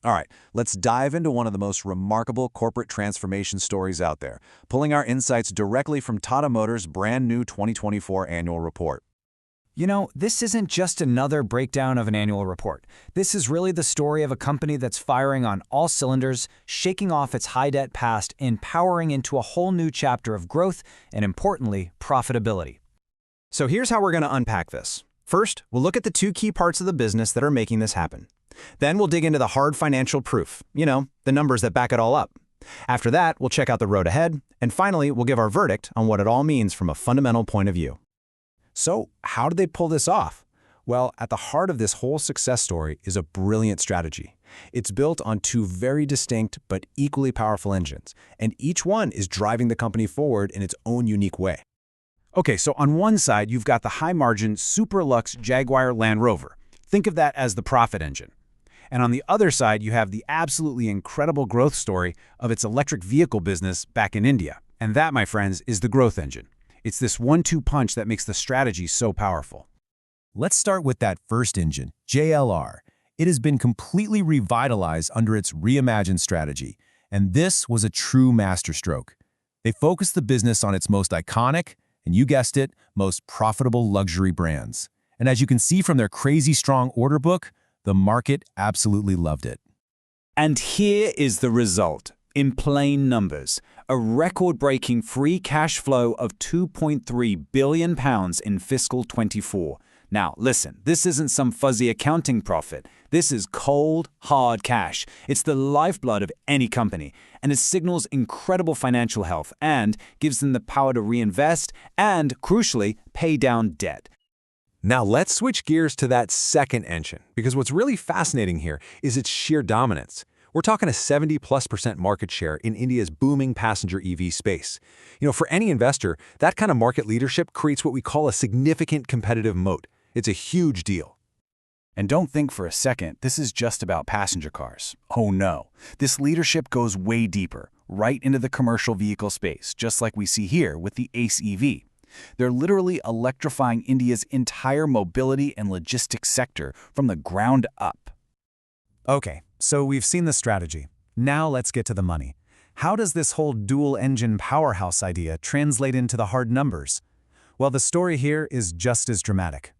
All right, let's dive into one of the most remarkable corporate transformation stories out there, pulling our insights directly from Tata Motors' brand new 2024 annual report. You know, this isn't just another breakdown of an annual report. This is really the story of a company that's firing on all cylinders, shaking off its high-debt past, and powering into a whole new chapter of growth and, importantly, profitability. So here's how we're going to unpack this. First, we'll look at the two key parts of the business that are making this happen. Then we'll dig into the hard financial proof, the numbers that back it all up. After that, we'll check out the road ahead, and finally, we'll give our verdict on what it all means from a fundamental point of view. So, how did they pull this off? Well, at the heart of this whole success story is a brilliant strategy. It's built on two very distinct but equally powerful engines, and each one is driving the company forward in its own unique way. Okay, so on one side, you've got the high-margin, super-luxe Jaguar Land Rover. Think of that as the profit engine. And on the other side, you have the absolutely incredible growth story of its electric vehicle business back in India. And that, my friends, is the growth engine. It's this one-two punch that makes the strategy so powerful. Let's start with that first engine, JLR. It has been completely revitalized under its Reimagine strategy, and this was a true masterstroke. They focused the business on its most iconic, and you guessed it, most profitable luxury brands. And as you can see from their crazy strong order book, the market absolutely loved it. And here is the result, in plain numbers. A record-breaking free cash flow of £2.3 billion in fiscal 24. Now, listen, this isn't some fuzzy accounting profit. This is cold, hard cash. It's the lifeblood of any company, and it signals incredible financial health and gives them the power to reinvest and, crucially, pay down debt. Now let's switch gears to that second engine, because what's really fascinating here is its sheer dominance. We're talking a 70+% market share in India's booming passenger EV space. For any investor, that kind of market leadership creates what we call a significant competitive moat. It's a huge deal. And don't think for a second this is just about passenger cars. Oh no, this leadership goes way deeper, right into the commercial vehicle space, just like we see here with the Ace EV. They're literally electrifying India's entire mobility and logistics sector from the ground up. Okay, so we've seen the strategy. Now let's get to the money. How does this whole dual-engine powerhouse idea translate into the hard numbers? Well, the story here is just as dramatic.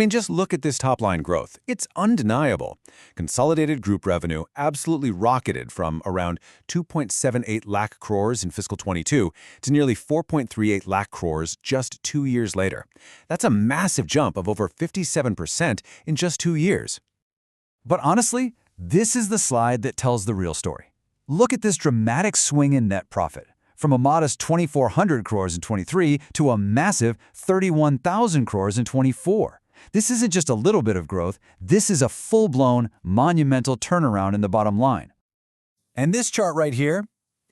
Just look at this top-line growth. It's undeniable. Consolidated group revenue absolutely rocketed from around 2.78 lakh crores in fiscal 22 to nearly 4.38 lakh crores just 2 years later. That's a massive jump of over 57% in just 2 years. But honestly, this is the slide that tells the real story. Look at this dramatic swing in net profit, from a modest 2,400 crores in 23 to a massive 31,000 crores in 24. This isn't just a little bit of growth, this is a full-blown, monumental turnaround in the bottom line. And this chart right here,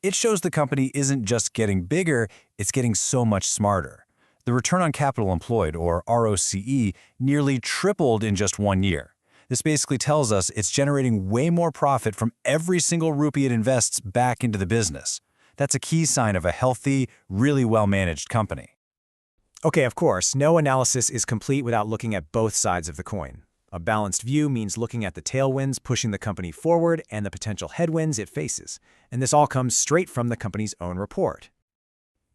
it shows the company isn't just getting bigger, it's getting so much smarter. The return on capital employed, or ROCE, nearly tripled in just 1 year. This basically tells us it's generating way more profit from every single rupee it invests back into the business. That's a key sign of a healthy, really well-managed company. Okay, of course, no analysis is complete without looking at both sides of the coin. A balanced view means looking at the tailwinds pushing the company forward and the potential headwinds it faces. And this all comes straight from the company's own report.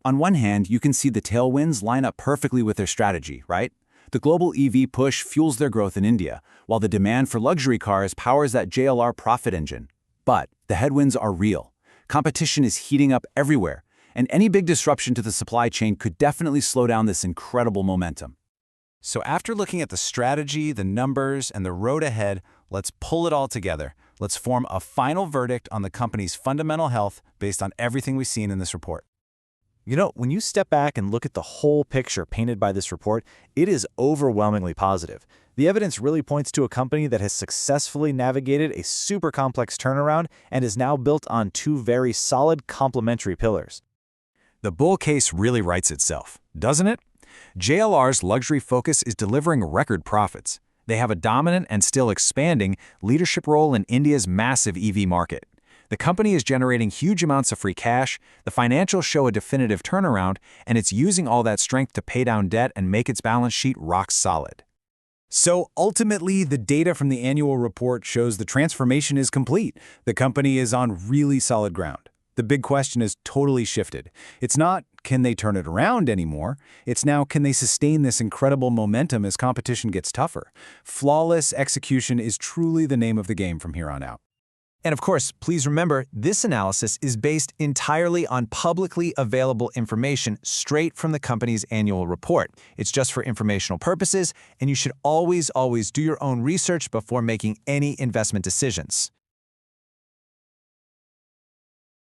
On one hand, you can see the tailwinds line up perfectly with their strategy, right? The global EV push fuels their growth in India, while the demand for luxury cars powers that JLR profit engine. But the headwinds are real. Competition is heating up everywhere, and any big disruption to the supply chain could definitely slow down this incredible momentum. So after looking at the strategy, the numbers, and the road ahead, let's pull it all together. Let's form a final verdict on the company's fundamental health based on everything we've seen in this report. When you step back and look at the whole picture painted by this report, it is overwhelmingly positive. The evidence really points to a company that has successfully navigated a super complex turnaround and is now built on two very solid complementary pillars. The bull case really writes itself, doesn't it? JLR's luxury focus is delivering record profits. They have a dominant and still expanding leadership role in India's massive EV market. The company is generating huge amounts of free cash, the financials show a definitive turnaround, and it's using all that strength to pay down debt and make its balance sheet rock solid. So ultimately, the data from the annual report shows the transformation is complete. The company is on really solid ground. The big question is totally shifted. It's not, can they turn it around anymore? It's now, can they sustain this incredible momentum as competition gets tougher? Flawless execution is truly the name of the game from here on out. And of course, please remember, this analysis is based entirely on publicly available information straight from the company's annual report. It's just for informational purposes, and you should always do your own research before making any investment decisions.